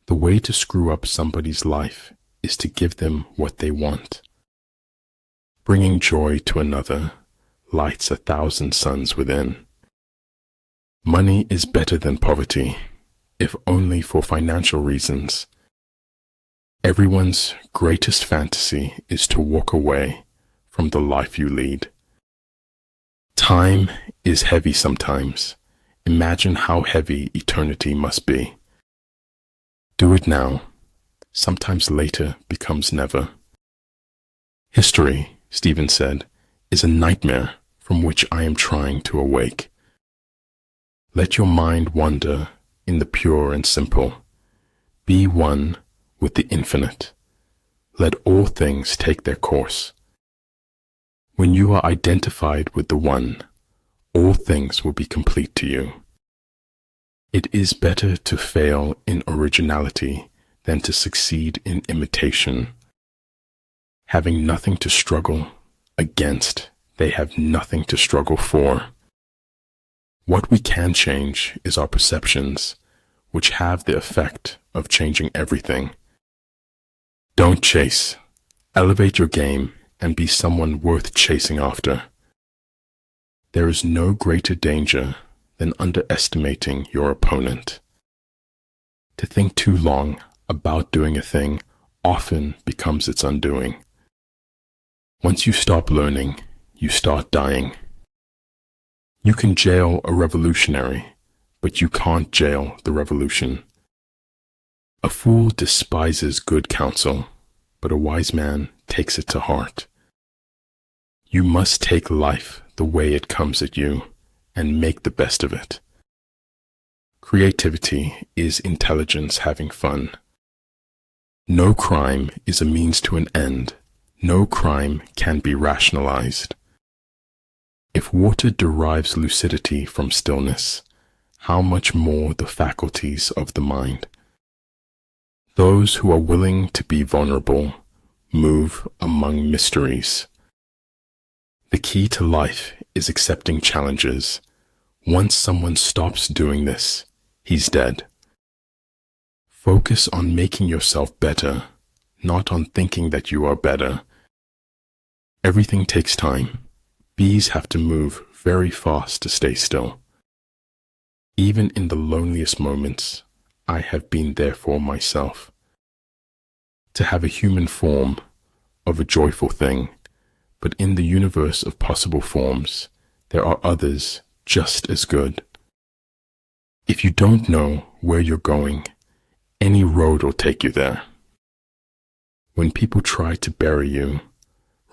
The way to screw up somebody's life is to give them what they want. Bringing joy to another lights 1,000 suns within. Money is better than poverty, if only for financial reasons. Everyone's greatest fantasy is to walk away from the life you lead. Time is heavy sometimes. Imagine how heavy eternity must be. Do it now. Sometimes later becomes never. History, Stephen said, is a nightmare from which I am trying to awake. Let your mind wander in the pure and simple. Be one with the infinite. Let all things take their course. When you are identified with the one, all things will be complete to you. It is better to fail in originality than to succeed in imitation. Having nothing to struggle against, they have nothing to struggle for. What we can change is our perceptions, which have the effect of changing everything. Don't chase. Elevate your game and be someone worth chasing after. There is no greater danger than underestimating your opponent. To think too long about doing a thing often becomes its undoing. Once you stop learning, you start dying. You can jail a revolutionary, but you can't jail the revolution. A fool despises good counsel, but a wise man takes it to heart. You must take life the way it comes at you and make the best of it. Creativity is intelligence having fun. No crime is a means to an end. No crime can be rationalized. If water derives lucidity from stillness, how much more the faculties of the mind? Those who are willing to be vulnerable move among mysteries. The key to life is accepting challenges. Once someone stops doing this, he's dead. Focus on making yourself better, not on thinking that you are better. Everything takes time. Bees have to move very fast to stay still. Even in the loneliest moments, I have been there for myself. To have a human form of a joyful thing, but in the universe of possible forms, there are others just as good. If you don't know where you're going, any road will take you there. When people try to bury you,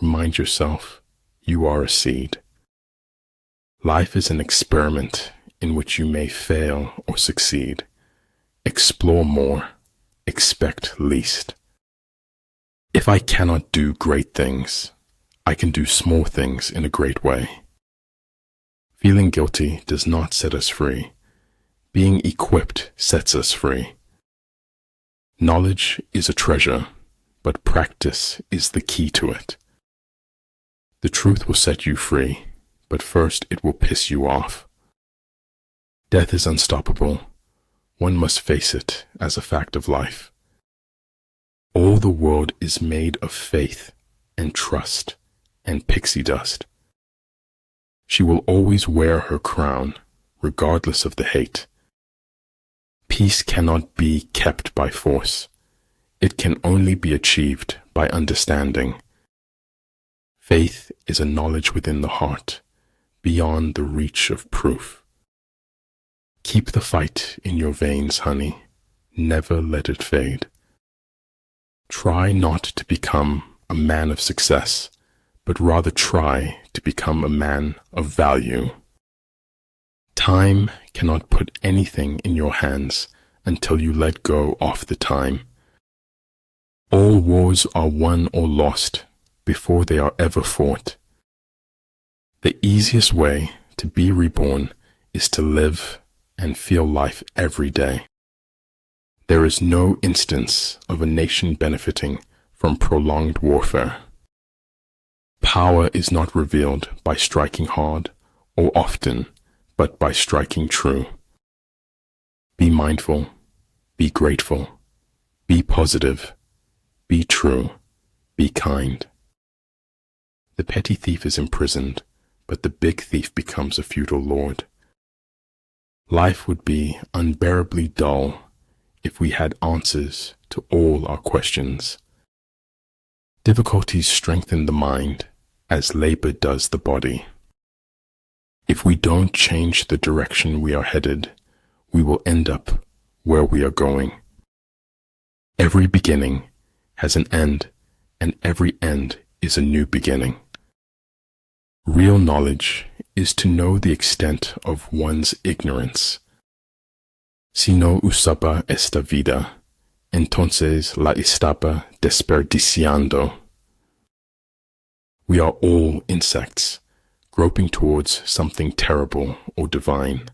remind yourself you are a seed. Life is an experiment in which you may fail or succeed. Explore more, expect least. If I cannot do great things, I can do small things in a great way. Feeling guilty does not set us free. Being equipped sets us free. Knowledge is a treasure, but practice is the key to it. The truth will set you free, but first it will piss you off. Death is unstoppable. One must face it as a fact of life. All the world is made of faith and trust and pixie dust. She will always wear her crown, regardless of the hate. Peace cannot be kept by force. It can only be achieved by understanding. Faith is a knowledge within the heart, beyond the reach of proof. Keep the fight in your veins, honey. Never let it fade. Try not to become a man of success, but rather try to become a man of value. Time cannot put anything in your hands until you let go of the time. All wars are won or lost before they are ever fought. The easiest way to be reborn is to live and feel life every day. There is no instance of a nation benefiting from prolonged warfare. Power is not revealed by striking hard or often, but by striking true. Be mindful, be grateful, Be positive, be true, be kind. The petty thief is imprisoned, but the big thief becomes a feudal lord. Life would be unbearably dull if we had answers to all our questions. Difficulties strengthen the mind as labor does the body. If we don't change the direction we are headed, we will end up where we are going. Every beginning has an end, and every end is a new beginning. Real knowledge is to know the extent of one's ignorance. Si no usaba esta vida, entonces la estaba desperdiciando. We are all insects, groping towards something terrible or divine.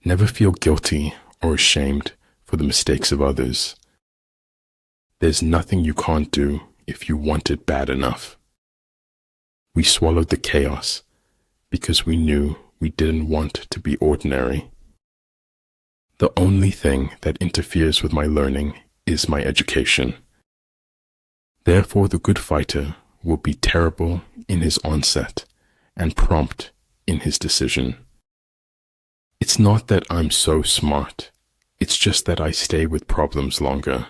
Never feel guilty or ashamed for the mistakes of others. There's nothing you can't do if you want it bad enough. We swallowed the chaos because we knew we didn't want to be ordinary. The only thing that interferes with my learning is my education. Therefore, the good fighter will be terrible in his onset and prompt in his decision. It's not that I'm so smart, it's just that I stay with problems longer.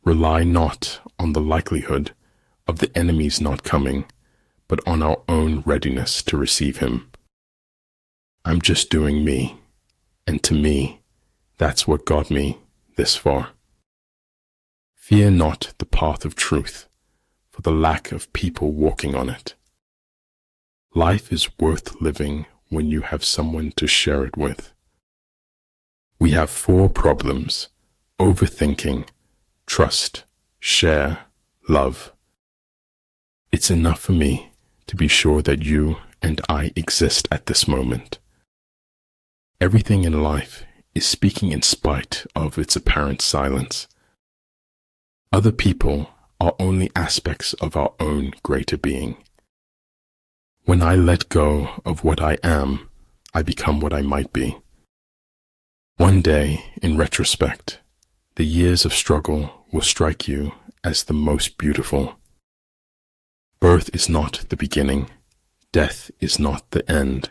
Rely not on the likelihood of the enemy's not coming, but on our own readiness to receive him. I'm just doing me, and to me, that's what got me this far. Fear not the path of truth, for the lack of people walking on it. Life is worth living when you have someone to share it with. We have 4 problems: overthinking, trust, share, love. It's enough for me to be sure that you and I exist at this moment. Everything in life is speaking in spite of its apparent silence. Other people are only aspects of our own greater being. When I let go of what I am, I become what I might be. One day, in retrospect, the years of struggle will strike you as the most beautiful. Birth is not the beginning. Death is not the end.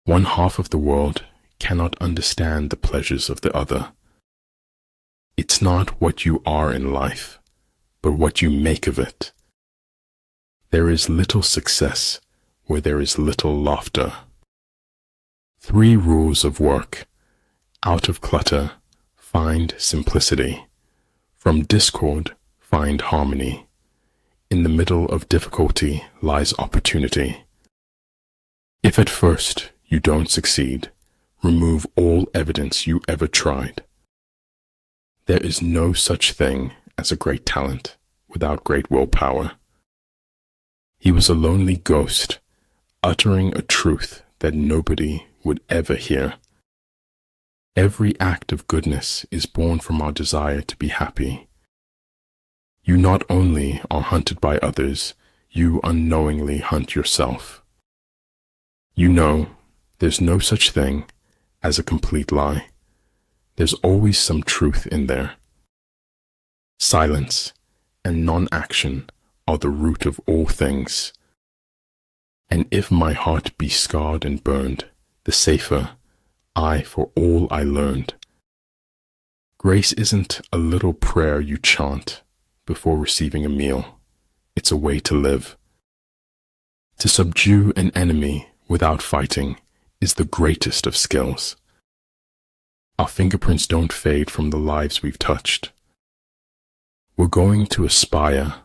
One half of the world cannot understand the pleasures of the other. It's not what you are in life, but what you make of it. There is little success where there is little laughter. 3 rules of work. Out of clutter, find simplicity. From discord, find harmony. In the middle of difficulty lies opportunity. If at first you don't succeed, remove all evidence you ever tried. There is no such thing as a great talent without great willpower. He was a lonely ghost, uttering a truth that nobody would ever hear. Every act of goodness is born from our desire to be happy. You not only are hunted by others, you unknowingly hunt yourself. You know, there's no such thing as a complete lie. There's always some truth in there. Silence and non-action are the root of all things. And if my heart be scarred and burned, the safer I for all I learned. Grace isn't a little prayer you chant before receiving a meal. It's a way to live. To subdue an enemy without fighting is the greatest of skills. Our fingerprints don't fade from the lives we've touched. We're going to aspire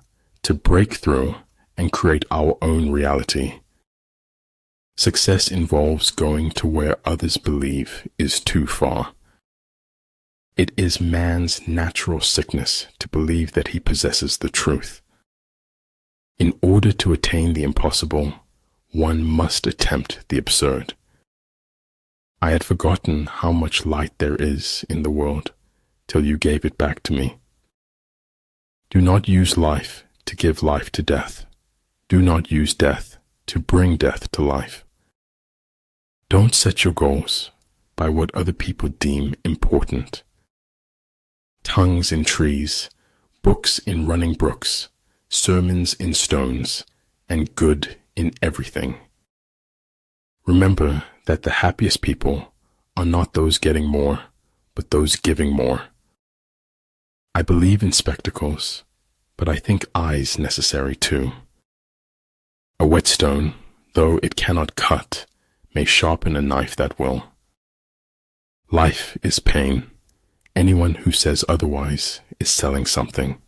to break through and create our own reality. Success involves going to where others believe is too far. It is man's natural sickness to believe that he possesses the truth. In order to attain the impossible, one must attempt the absurd. I had forgotten how much light there is in the world till you gave it back to me. Do not use life to give life to death. Do not use death to bring death to life. Don't set your goals by what other people deem important. tongues in trees, books in running brooks, sermons in stones, and good in everything. Remember that the happiest people are not those getting more, but those giving more. I believe in spectacles, but I think eyes necessary too. A whetstone, though it cannot cut, may sharpen a knife that will. Life is pain. Anyone who says otherwise is selling something.